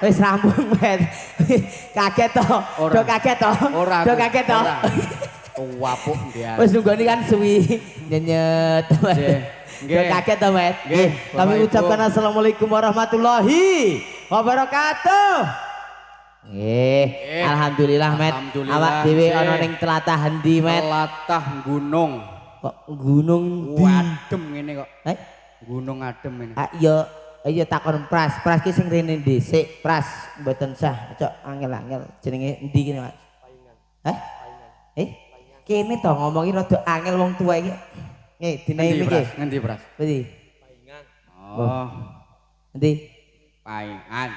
Wis rampung met. Kaget to. Do kaget to. Do kaget to. Wapuk dia. Wis nunggoni kan suwi nyenyet. Nggih. Kaget to, Met. Nggih. Kami ucapkan assalamualaikum warahmatullahi wabarakatuh. Nggih. Alhamdulillah, Met. Awak dhewe ana ning tlatah endi, Met? Tlatah gunung. Kok gunung adem ngene kok. Gunung adem ngene. Iya takon Pras. Pras ki sing rene dhisik. Pras mboten sah. Cok angel-angel. Jenenge endi kene, Mas? Paingan. Kene to ngomongi rada angel wong tuwa iki. Nggih, dina iki nggih. Ngendi, Pras? Endi? Paingan. Oh. Endi? Paingan.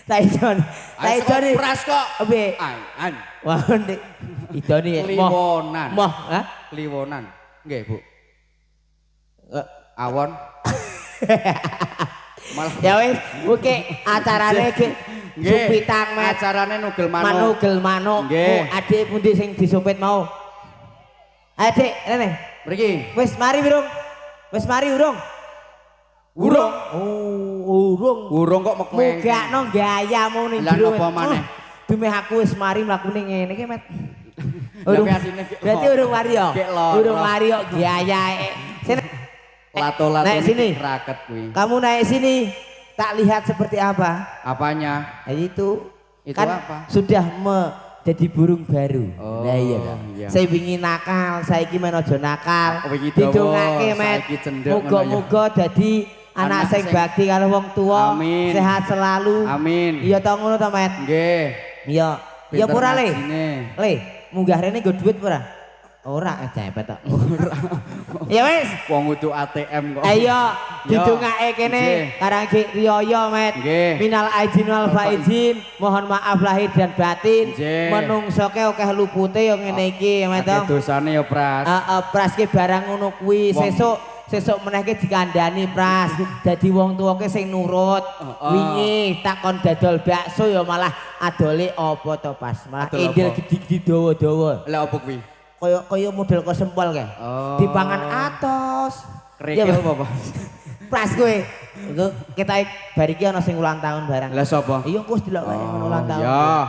Taidon. Taidon Pras kok. Piye? Paingan. Wah, Dik. Idoni Kliwonan. Moh, ha? Kliwonan. Nggih, Bu. Awon. Ya wis, oke acarane iki supitang Met. Acarane nugel manuk. Manugel manuk. Adik pundi sing disupit mau? Adik, rene. Mriki. Wis mari urung? Wis mari urung? Urung. Oh, urung. Urung kok mekmeng. Mugakno gayamu ning jero. Lah napa maneh? Dumeh aku wis mari mlakune ngene iki, Met. Urung asine. Berarti urung mari yo. Urung mari yo gayae. Sini. Lato-lato naik sini. Raket kuwi. Kamu naik sini. Tak lihat seperti apa? Apanya? Itu kan apa? Sudah jadi burung baru. Oh, nah iya toh. Iya. Saya ingin nakal, saiki men aja nakal. Didongake Met. Muga-muga dadi anak sing bakti karo wong tua. Amin. Sehat selalu. Amin. Iya toh ngono toh Met. Nggih. Iya. Iya pura Le. Le, munggah rene nggo dhuwit pura? Ora cepet tok. Ora. Ya wis, wong kudu ATM kok. Ayo didongake kene karang Ki Riyaya Met. Minal aidin wal faizin, mohon maaf lahir dan batin. Menungso ke akeh lupute yo ngene iki Met. Dosane ya Pras. Heeh, Pras ki barang ngono kuwi sesuk meneh ki dikandani Pras. Dadi wong tuwa ki sing nurut. Wingi takon dadol bakso ya malah adole apa to Pas? Malah indil gede-gede dawa-dawa. Lah opo kuwi? Kaya model kok sempol kae. Dipangan atos. Kerikil apa? Pras kowe. Iku kita bar iki ana sing ulang tahun barang. Lah sapa? Iya wis delok wae ulang tahun. Ya.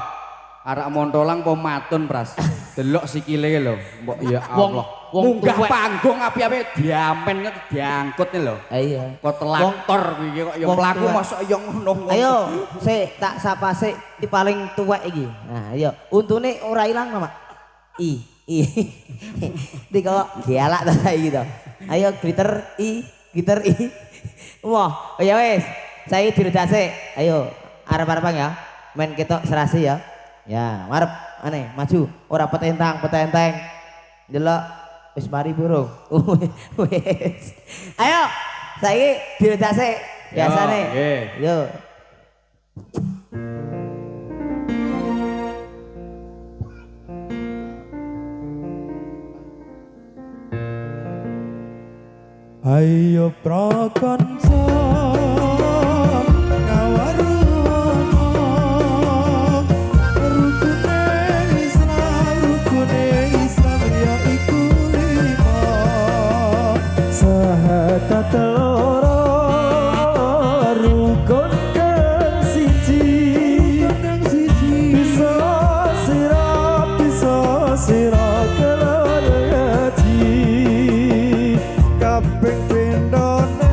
Arek montolang pematun Pras. Delok sikile lho. Mbok ya Allah. Munggah panggung api-api diamen diangkut lho. Iya. Kok telaktor kuwi kok ya mlaku mosok ya ngono. Ayo, sik tak sapa sik paling tuwek iki. Nah, iya. Untune ora ilang, Mak. Di kok galak ta saiki to. Ayo glitter i. Wah, ya wis. Saya diredase. Ayo, arep-arepan ya. Men ketok serasi ya. Ya, marep aneh maju. Ora petentang. Delok wis mari burung. Wis. Ayo, saiki diredase biasane. Yo. Ayo prakanca ngawaruno rukune Islam ya iku 5 sahadat loro rukun kang siji bisa sira kelana ngaji kabeh pindhone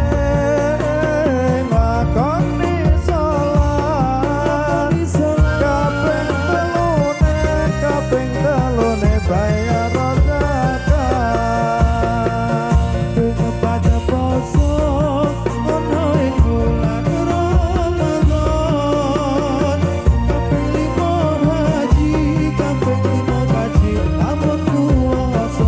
lakoni salat kabeh telune bayar zakat dengan pada poso ono ing bulan Ramadan kabeh limo haji lamun kuwasa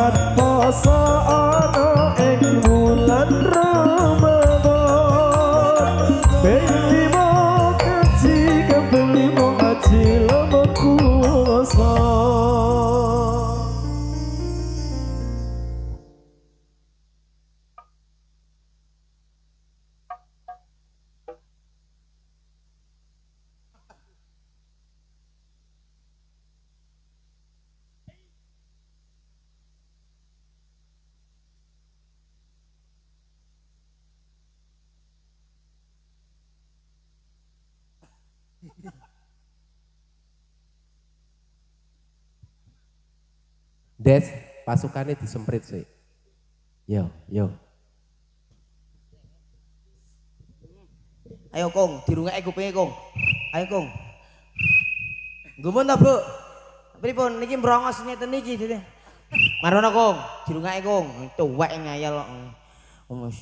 Saat poso ana ing bulan Ramadan Beli mo kaji kebeli mo aji lama kuasa Des, pasukannya disemprit sih. Yo, yo. Ayo Kong, dirungake kupinge Kong. Ayo Kong. Gumun ta, Bu? Pripun niki mrongos ngeten niki dite. Marono Kong, dirungake Kong. Tuwek ngayal kok. Mas.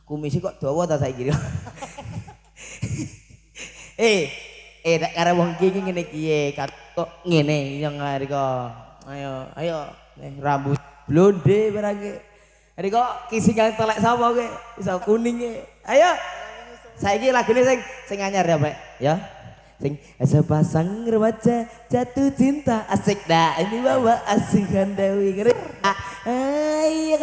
Kumisi kok dawa ta saiki. Tak karo wong iki ngene iki kok ngene yang riko. Ayo rambut blonde barangke. Riko kisingan telek sapa kowe? Iso kuning e. Ayo. Saiki lagune sing anyar ya, Pak. Ya. Sing sepasang remaja jatuh cinta asik dah ini bawa asik handawi ngeri. Ayo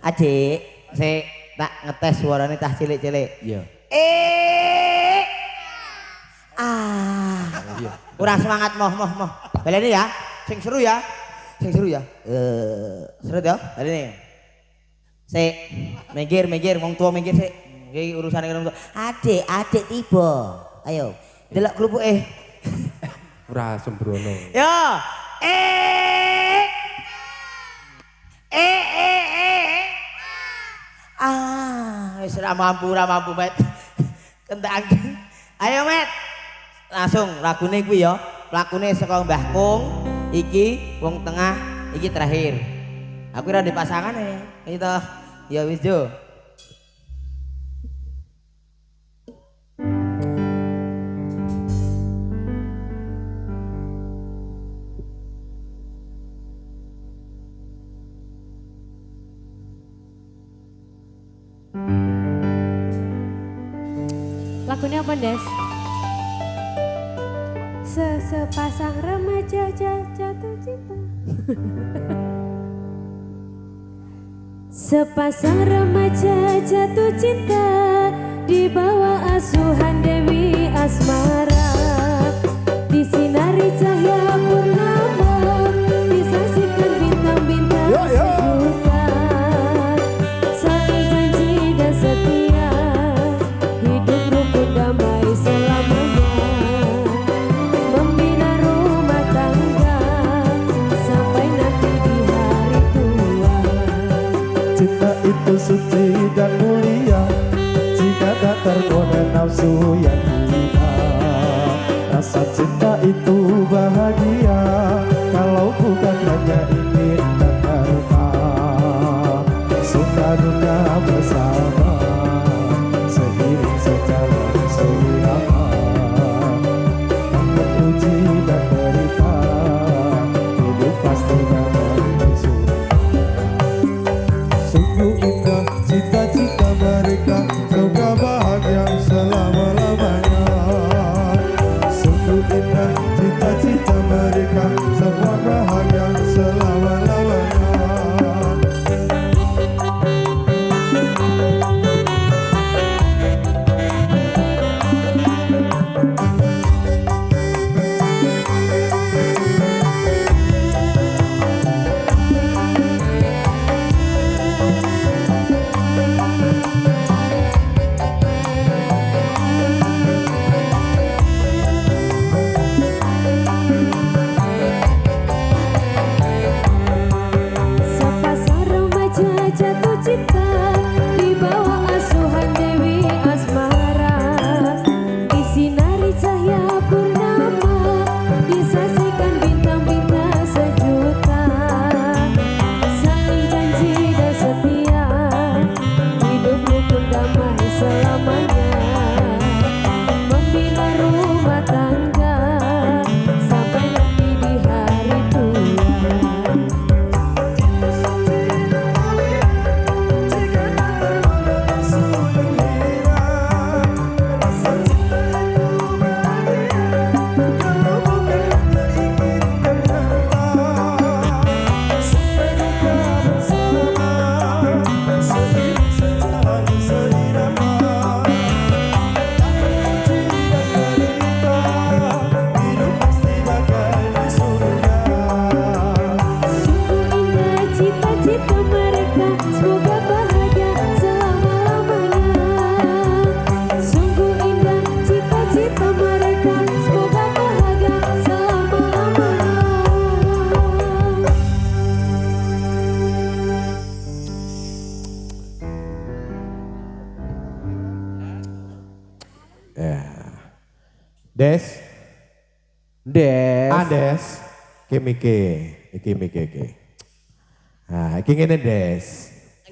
Adik, saya tak ngetes suaranya tah cilik-cilik. Iya. Kurang semangat moh. Baleni ya, sing seru ya. Seru ya. Baleni. Sik, minggir, wong tua minggir sik. Iki urusane wong tua. Adik tiba. Ayo, delok klupuke. Ora sembrono. Yo. Wis ora mampu Met. Kentangken. Ayo Met. Langsung lagune kuwi ya. Lagune saka Mbah Kung, iki wong tengah, iki terakhir. Aku ora di pasangane. Itu. Ya wis Jo. Lagunya apa, Des? Sepasang remaja jatuh cinta. Sepasang remaja jatuh cinta di bawah asuhan Dewi Asmara. Disinari cahaya purnama, disaksikan bintang-bintang sejuta. Saling janji dan setia, hidup rukun damai selamanya. Membina rumah tangga sampai nanti di hari tua. Cinta itu suci dan mulia jika tak tergoda nafsu yang gila. Rasa cinta itu bahagia kalau bukan hanya ingin dan harta. Suka duka bersama seiring sejalan seirama. Namun uji dan derita hidup pasti bakal disuruh. Sungguh indah cita-cita mereka, semoga bahagia selama-lamanya. Sungguh indah cita Des. Des. Des. Iki mike. Nah, iki ngene Des.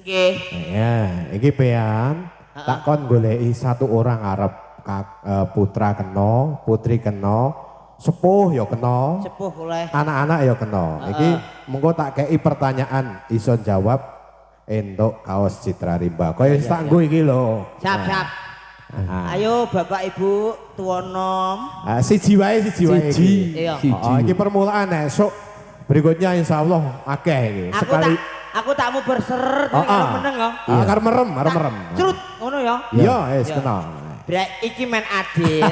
Nggih. Ya, iki pean tak kon goleki satu orang arep putra kena, putri kena, sepuh ya kena, Sepuh oleh. anak-anak ya kena. Iki mengko tak kei pertanyaan iso jawab entuk kaos Citra Rimba. Kaya wis tak nggo iki lho. Siap. Ayo Bapak Ibu tuwonom. Siji wae iki. Iya. Iki permulaan esuk berikutnya insyaallah akeh iki. Sekali Aku tak mau berser kalau meneng ya. Arep merem. Curut ngono ya. Iya, wis kena. Brek iki men adil,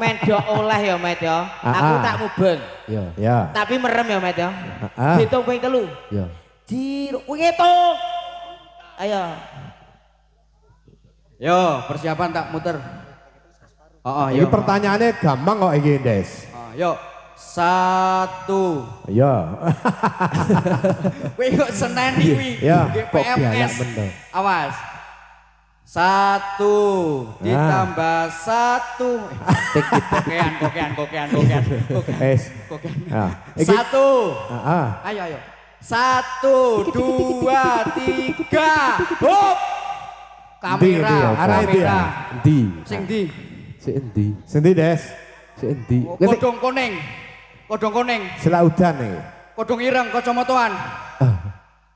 men do oleh ya Met ya. Aku tak mubeng. Iya. Ya. Tapi merem ya Met ya. Heeh. Hitung ping 3. Iya. Jiro, kuwi ngitung. Ayo. Yo, persiapan tak muter. Iki pertanyaannya gampang kok iki, Des. Yo. 1. Iya. Kowe kok seneni kuwi. Ya, Nggih, kok biaya PMS. bener. Awas. 1 ditambah 1. Kokean. Wis. Nah, iki 1. heeh. Ayo. 1, 2, 3. Hop. Kamera. Arah ndi ya? Endi? Sing ndi? Si endi? Sendi, Des. Si endi? Kodong kuning. Selaudan iki. Kodong ireng kacamataan.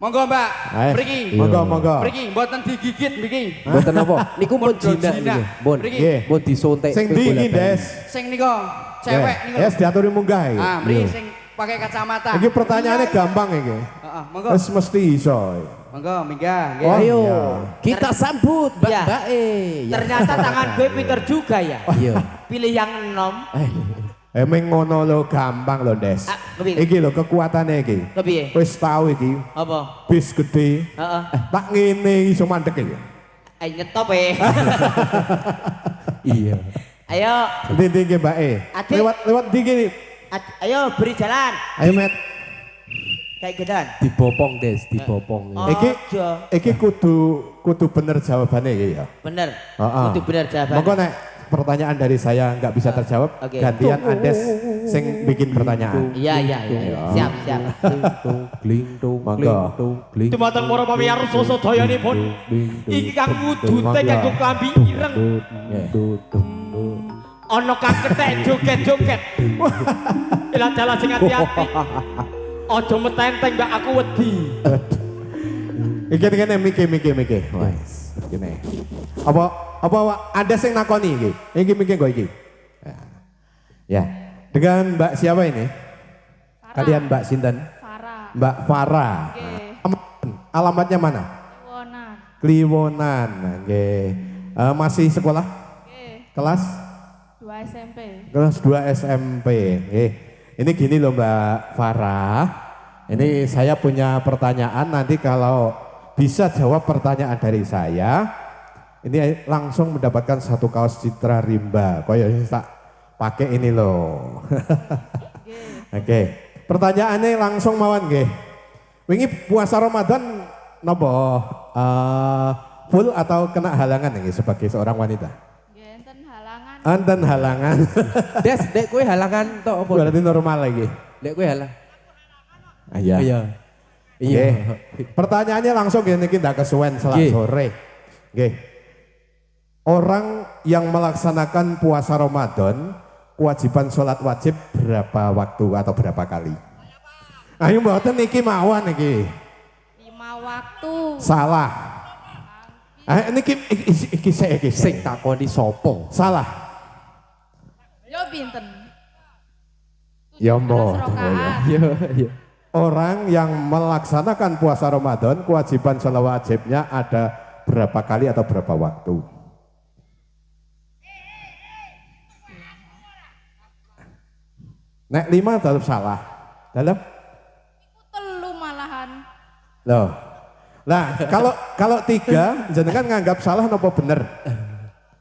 Monggo Mbak, Ayo. mriki. Monggo. Mriki mboten digigit mriki. Mboten apa? Niku pun jinak jinak. niku. Pun. Mriki. Nggih. Pun disontek. Sing ndi iki, Des? Sing nika cewek niku. Yes, diaturi munggah iki. Ah, mriki sing pakai kacamata. Iki pertanyaannya gampang iki. Heeh, monggo. Wis mesti iso. Monggo minggah nggih. Oh, Ayo, iya. kita sambut Ya. Mbak E. Ternyata tangan gue pinter juga ya. Iya. Pilih yang 6. Emang ngono lho gampang lho, Des. Kepiye? Iki lho kekuatannya iki. Kepiye? Wis tau iki. Apa? Bis gede. Heeh. Tak ngene iso mandek iki. Ayo nyetop ya. Iya. Ayo, Ndi nggih, Mbak E. Adik. Lewat ndi iki? ayo beri jalan. Ayo, Met. Kayak gedan. Dibopong Des, dibopong. Oh, Iki kudu bener jawabannya iki ya. bener. Heeh. Itu bener jawaban. Monggo nek pertanyaan dari saya nggak bisa terjawab, Oke. gantian Andes sing bikin pertanyaan. Iya. Siap. Glingtung, Monggo. glingtung. Dumateng para pamirsa sedayanipun. Iki kang wujute kanggo klambi ireng. Ana kang kethek joget-joget. Ilang-ilang sing ati-ati. Aja metenteng mbak aku wedi. Iki kene mikir. Wes, kene. Apa ada sing nakoni iki? Iki mikir kok iki. Ya. Dengan Mbak siapa ini? Farah. Kalian Mbak Sinten? Farah. Mbak Farah. Oke. Alamatnya mana? Wonan. Kliwonan. Nggih. Masih sekolah? Oke. Kelas? 2 SMP. Kelas 2 SMP. Ini gini loh Mbak Farah. Ini saya punya pertanyaan, nanti kalau bisa jawab pertanyaan dari saya, ini langsung mendapatkan satu kaos Citra Rimba. Koyo tak pakai ini loh. Oke. Pertanyaannya langsung mawon nggih. Wingi puasa Ramadan nopo full atau kena halangan nih sebagai seorang wanita? Enten halangan. Enten halangan. Des, dek kue halangan tok apa? Berarti normal lagi. Dek kue halang. Iya. Iya. Iya. Pertanyaannya langsung gini kita kesuwen setelah Nggih. sore. Nggih. Orang yang melaksanakan puasa Ramadan, kewajiban sholat wajib berapa waktu atau berapa kali? Ayo mboten niki mawon niki. 5 waktu. Salah. Niki iki Sing takoni sopo? salah. Yo pinten? Ya 17 mbok. rakaat. Iya. Orang yang melaksanakan puasa Ramadan, kewajiban sholat wajibnya ada berapa kali atau berapa waktu? Nek 5 tetap salah. Dalam? Telu malahan. Loh. Nah, kalau 3 jenengan nganggap salah nopo bener?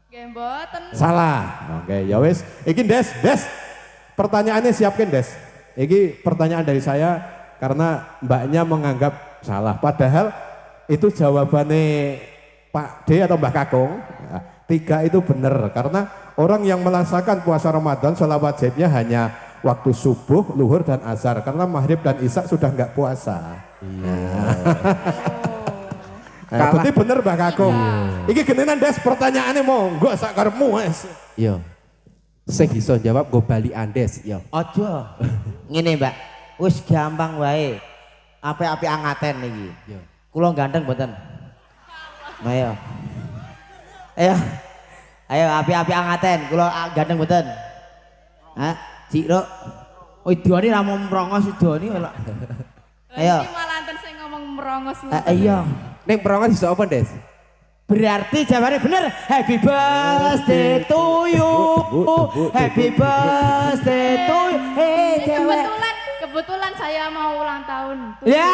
Nggih mboten. Salah. Oke, ya wis. Iki Des. Pertanyaannya siapkan Des. Iki pertanyaan dari saya karena mbaknya menganggap salah. Padahal itu jawabannya Pak D atau Mbak Kakung. 3 itu bener karena orang yang melaksanakan puasa Ramadan sholat wajibnya hanya waktu subuh, luhur dan asar karena maghrib dan isya sudah nggak puasa. Berarti bener Mbah Kakung. Iki genenan Des pertanyaannya monggo sak karepmu wes. Iya. Sing iso jawab go bali Andes, yo. Aja. Ngene, Mbak. Wis gampang wae. Ape-ape angaten niki. Iya. Kula ganteng mboten? Ayo. Ayo. Ayo api-api angaten, kula ganteng mboten? Hah? Cik Ruk. Oh, idone ra mau merongos idone kok. Ayo. Iki malah enten sing ngomong merongos lu. Iya. Ning perangan iso apa, Des? Berarti jawabannya bener. Happy birthday to you. Happy birthday to you. Hei, cewek. Kebetulan saya mau ulang tahun. Ya,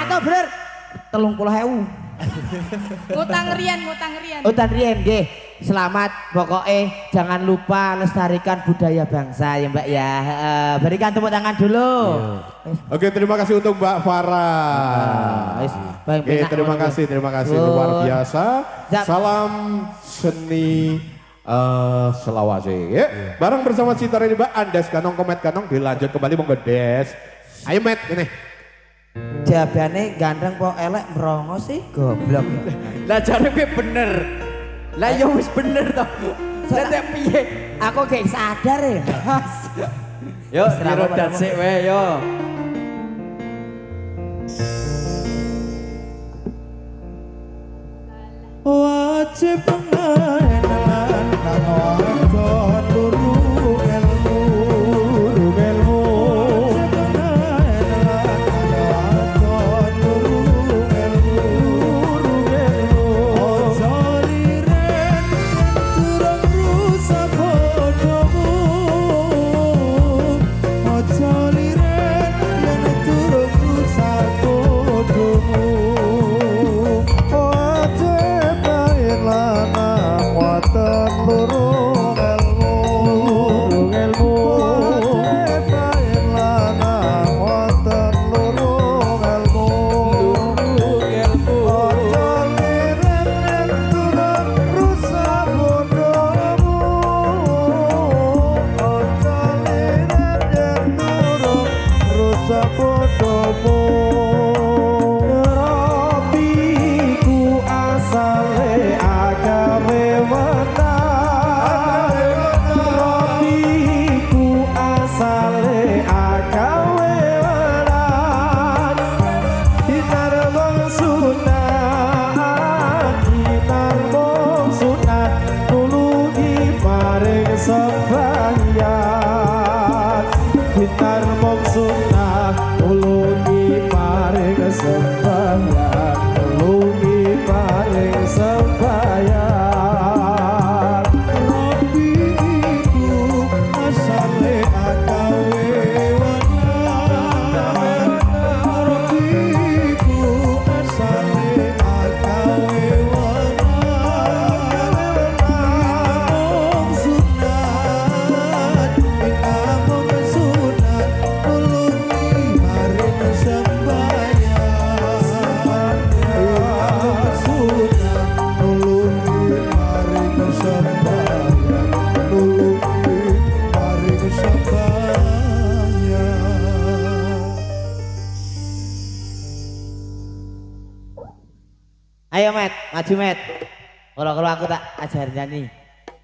itu bener. 30.000. Ngutang rian. Utan Rien nggih. Selamat pokoknya jangan lupa lestarikan budaya bangsa ya Mbak ya. Berikan tepuk tangan dulu. Oke, terima kasih untuk Mbak Farah. Oke, terima kasih luar biasa. Salam seni Selawase ya. Bareng bersama Citra ini Mbak Andes Kanong Komet Kanong dilanjut kembali monggo Des. Ayo Met ini. Jawabane ganteng kok elek merongos sih goblok. Lah jare kowe bener. Lah ya wis bener toh. Saya piye? Aku gak sadar ya. Yo dirodat sik wae yo. Wajib pengenalan nang luru ilmu Ayo Met, maju Met. Kalau aku tak ajarin nyanyi.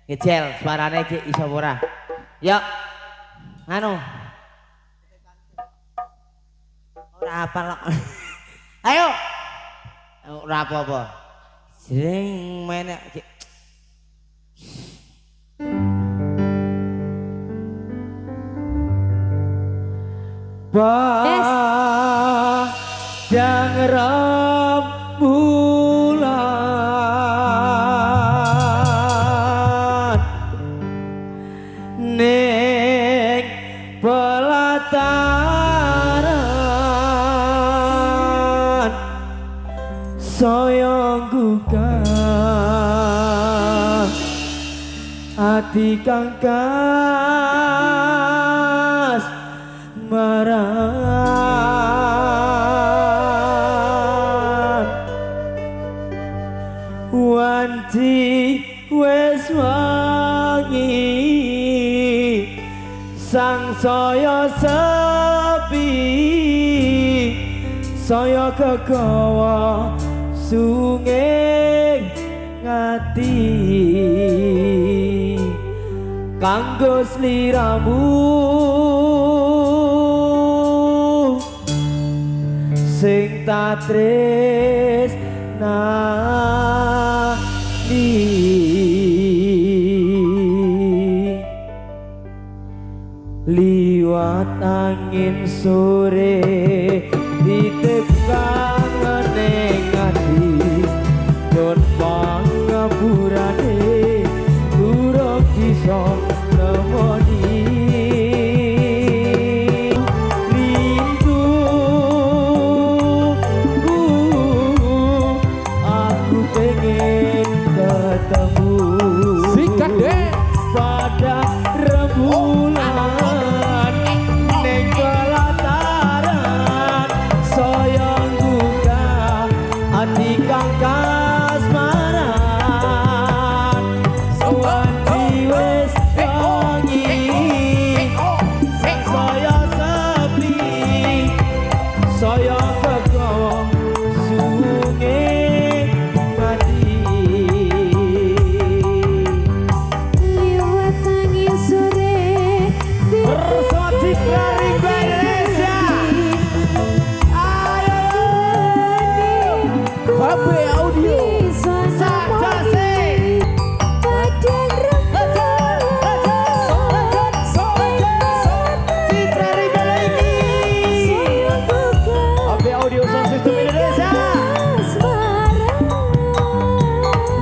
Ngejel suaranya ki iso ora. Yuk. Anu. Ora apa kok. Ayo. Ora apa-apa. Sing menek ki. Padang rembulan ning pelataran saya gugah ati kang kas maran wanci wes wangi sepi saya kegawa sunging ngati kanggo sliramu sing tak tresnani liwat angin sore titip kangen ning ati don pangaburane durung bisa nemoni rindu aku pengen ketemu Sikat deh. pada rembulan ning pelataran saya buka hati kang kasmaran suwanti wis tangi saya sepi saya kegawa sungai mati Liwat angin sore Bersama Citra Rimba Indonesia. Ayo HP audio. saja sih. Citra Rimba lagi. HP audio sound system Indonesia.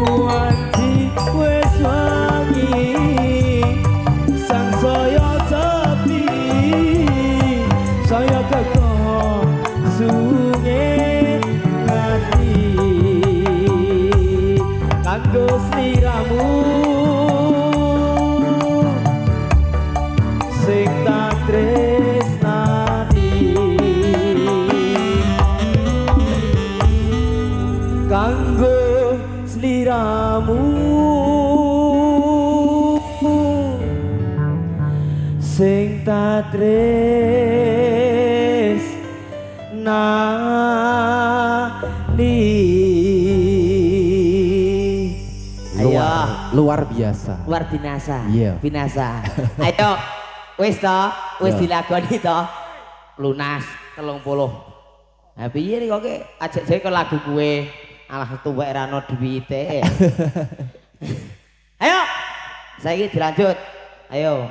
Wanci wis wangi sang saya sepi saya kegawa sungai ngati kanggo sliramu sing tak tresnani kanggo sliramu sing tak tresnani. Ayo, Luar biasa. luar binasa. Iya. Binasa. Ayo, wis to, wis Iya. dilakoni to. Lunas 30. Ha piye nih kok ajak jae ke lagu kuwe. Alah tuwek ra ono duwite. Ayo. Saiki dilanjut. Ayo.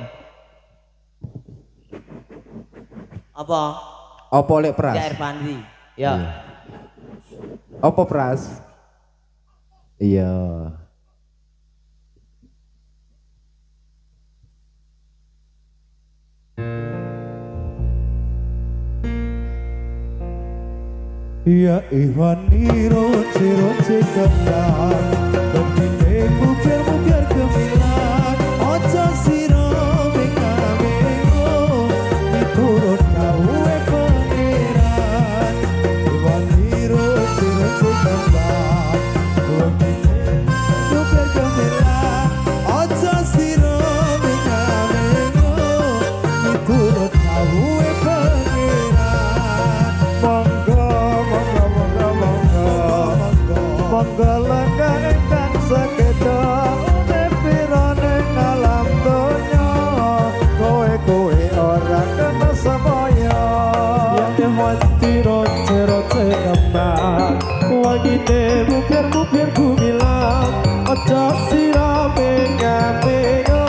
Apa? Opo lek Pras? Ya Irfandi. Ya. Opo Pras? Iya. Ya Iwani roce kenal Berdine mukir gemilang Ojo siro mengo Miturut kawe pengiran Iwani roce kenal Berdine mukir gemilang Ojo siro mengo Miturut kawe pengiran Monggo langkah ingkang sekedo nepirane alam donya kowe ora kena samaya yen hati roce kembang wangine mukir gumilang aja sirabe ngameyo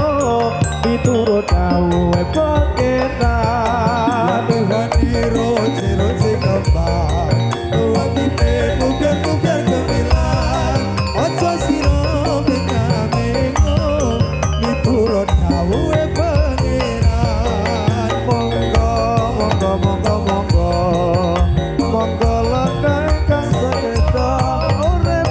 miturut kawe pangeran yen hati roce kembang wangine mukir gemilang aja sira benamengo miturut kawe pangeran monggo langkah ingkang sekedo urip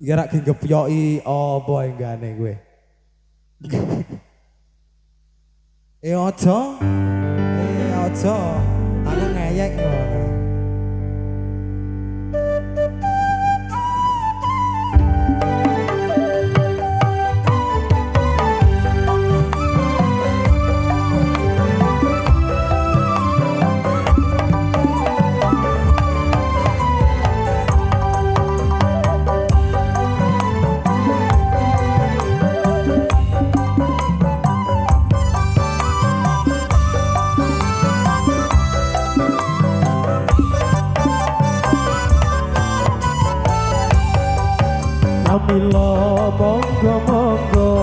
Iki rak gepyoki apa enggane kowe. Aja. Aja. Aku ngeyek ngono. Mila monggo-monggo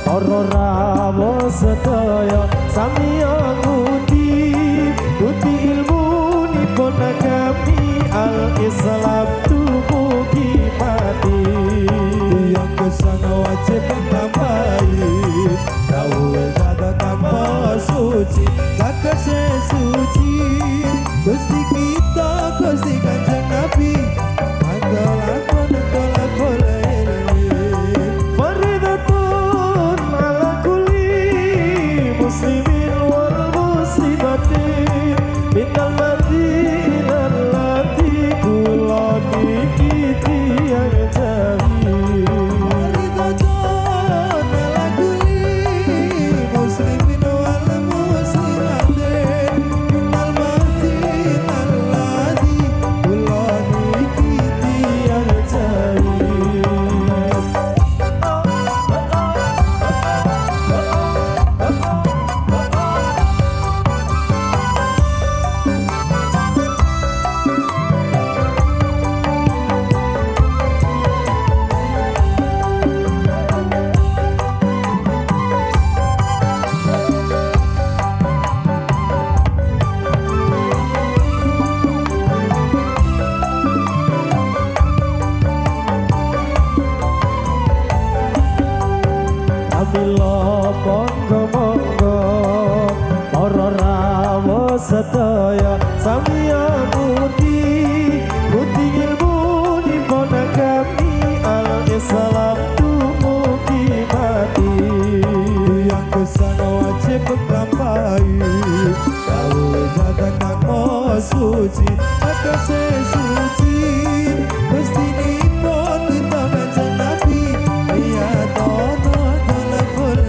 para rawuh sedaya samiya nguti ilmu nipun agami al-Islam dumugi mati yang kesana wajib nglampahi dawuh kata tanpa suci kata suci Gusti kita Gusti Kanjeng Nabi sedaya samiya nguti ilmu nipun agami al-Islam dumugi mati yang kesana wajib nglampahi dawuh kata kang suci kata suci Gusti nipun kita Kanjeng Nabi ya tono telepon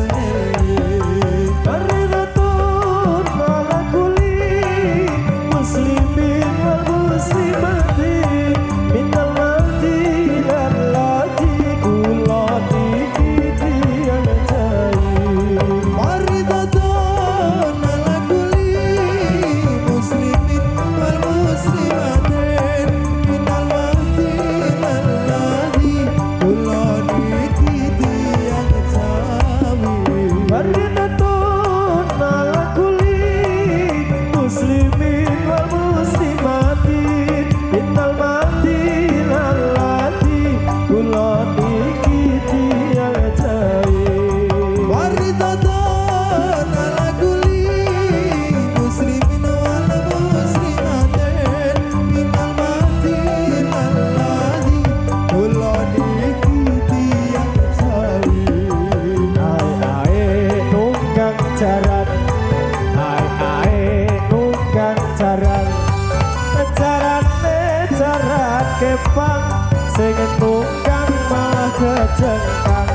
kepang sing tukang malah kejengkang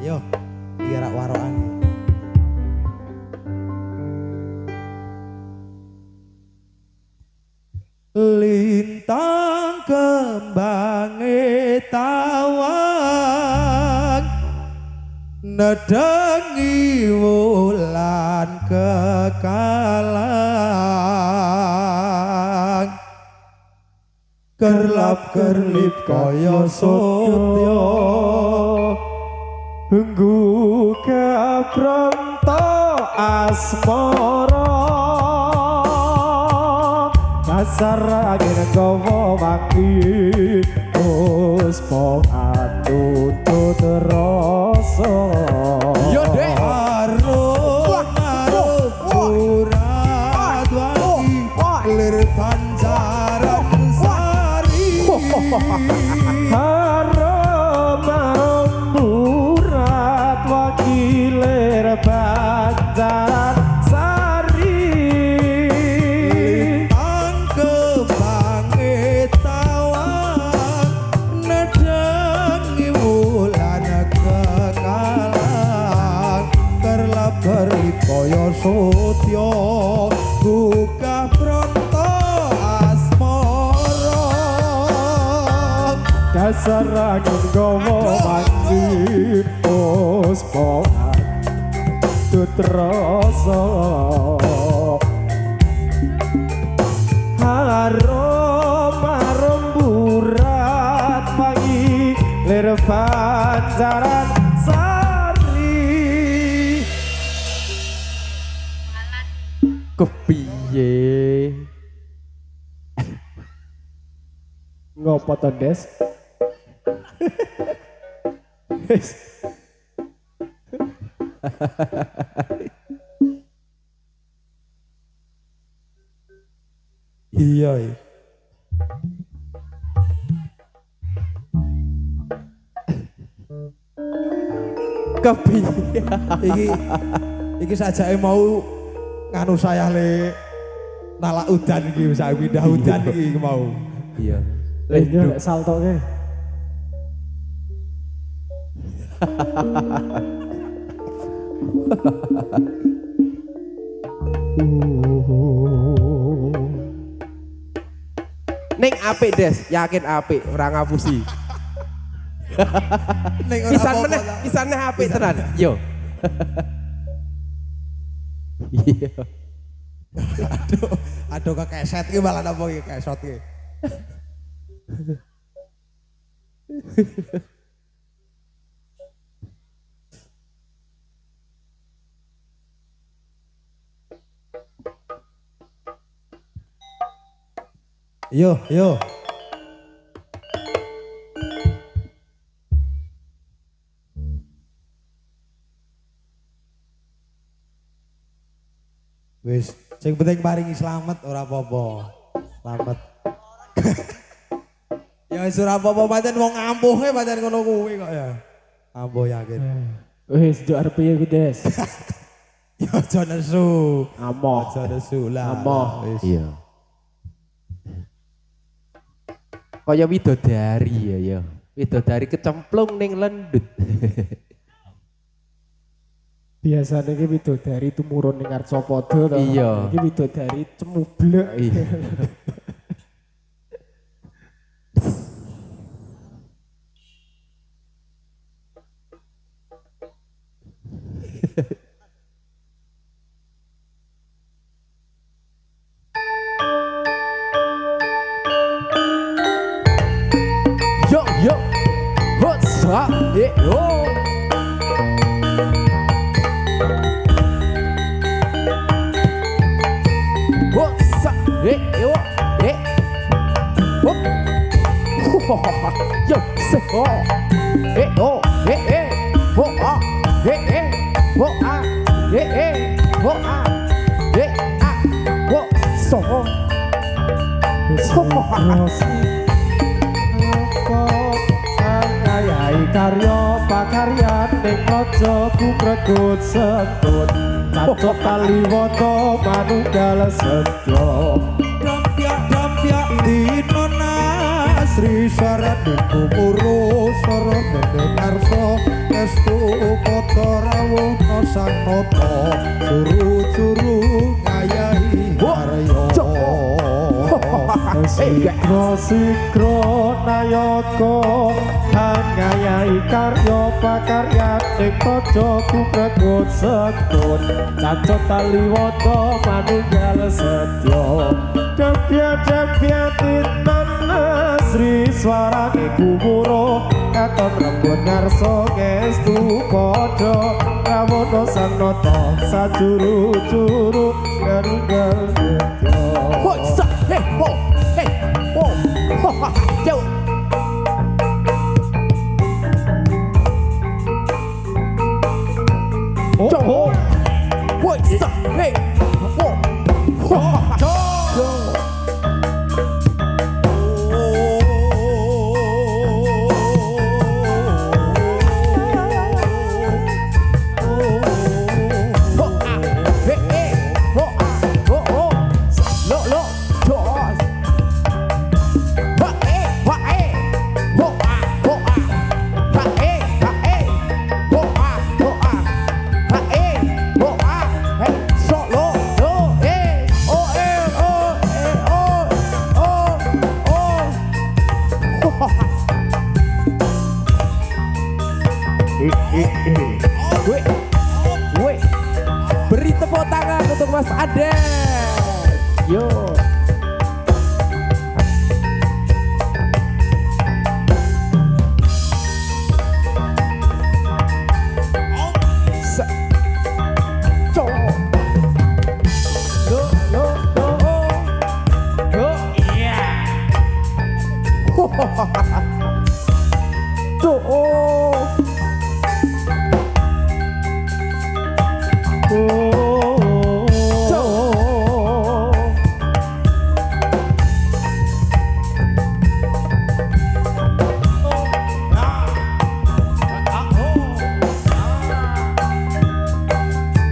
yo kira waroan lintang kembange tawang nedangi wulan kekalang kerlap kerlip kaya sotya Gugah pranto asmara dasar angin gawa mati puspa atutut rasa Yo Dek urat wangi lir pancaran sari harum burat wakilir pancaran sari angkebange tawang nedengi wulan kekalang kerlap kerlip kaya sotya gugah pranto asmara dasar angin gawa mandi puspa tutrasa harum burat pagi lir pancaran sari Kepiye? ngopo to Des iya Kepiye? iki sajake mau nganu saya le nalak udan iki saya pindah udan iki mau Iya. lek saltoke Ning apik Des, yakin apik, ora ngapusi. ning Pisan meneh, pisannya apik tenan. Yo. Iya. aduh kekeset iki malah apa iki kesot iki Yo. Wis, sing penting paringi slamet ora apa-apa. Slamet. Ya wis ora apa-apa pancen wong ampuhe pancen ngono kuwi kok ya. Ampuh yakin. Wis njuk arep piye ku Des? Ya aja nesu. Amoh. Aja nesu lah. Amoh. Wis. Iya. Kaya widodari ya. Widodari kecemplung ning lendut. Biasane iki widodari tumurun ning Arcapada to. Iya. Iki widodari cemublek. Iya. Yo. Hotsa. Yo. Hotsa. Yo. Hop. Yo. Se. Oh. Oh. Ho. Ah. Ho. Ah. Ho. Ah. Ah. Ho. So. Ayai karya pakaryan ning raja kukregut sentut cacok kaliwoto manunggal setya dampyak dina nasri sareng kumuru sara menarso estu kota rawuh sang nata juru ngayahi karya Sikro nayaka ngayai karya pakaryan ning kaca kuprekut sekut cacot taliwoto manunggal setya debya-debyatin Sri swarane gumuro katon rembut ngarso ngestu padha rawono sang nata sajuru-juru garunggal getya ho sa he ho ho ha yo ho ho sa he ho ho yo beri tepuk tangan untuk Mas Ades. Yo.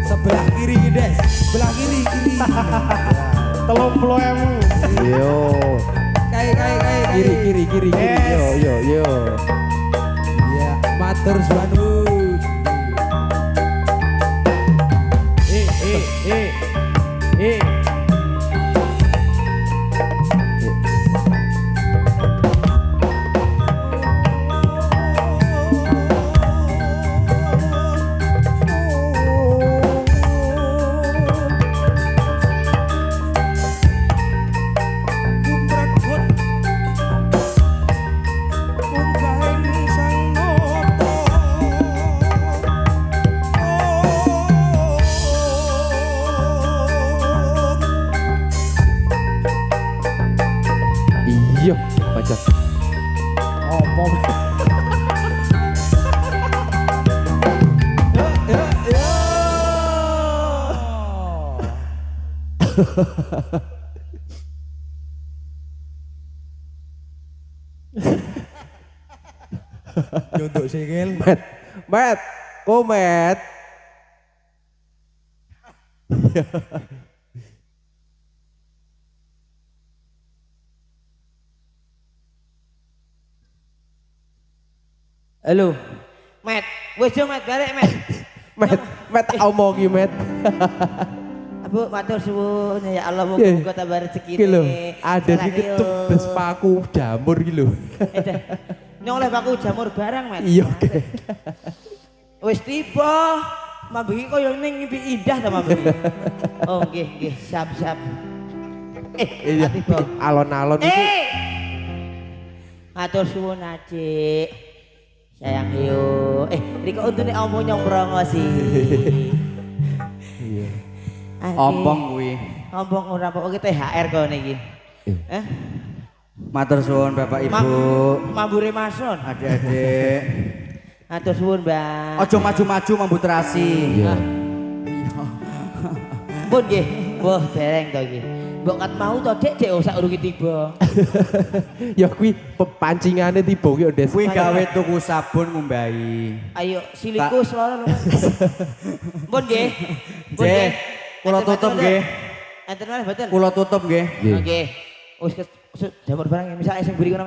Sebelah kiri Des, sebelah kiri. 30.000. Yo. Kiri. Yo. Iya, matur suwun. Iya, baca. Opo. Untuk sikil. Met, komet. Halo. Met, wis yo Met, balik Met. Met tak omongi Met. Bu, matur suwun ya Allah muga-muga tambah rezeki Iki lho, ada iki tumbes paku jamur iki lho. Nyoleh paku jamur barang Met. Iya, oke. Wis tiba. Mambiki koyo ning ngimpi indah ta Mambiki. Oh nggih, siap. Iya, tiba. alon-alon iki. Matur suwun Acik. Sayang yo. Riko untune omong nyongkrongo sih. Iya. Ompong kuwi. Ompong ora apa THR kok niki. Matur suwun Bapak Ibu. Mambure Mason. Adik-adik. Matur suwun, Mbak. Ojo maju-maju mambu terasi. Iya. Pun nggih. Wah, dereng to iki. Mbok kat mau to Dek sak urunge tiba. Ya kuwi pepancingane tiba ki Des. Kuwi gawe tuku sabun ngumbahi. Ayo silikus loro. Pun nggih. Nggih. Kula tutup nggih. Enten malih mboten? Kula tutup nggih. Nggih. Wis jamur barang misal sing buri kono.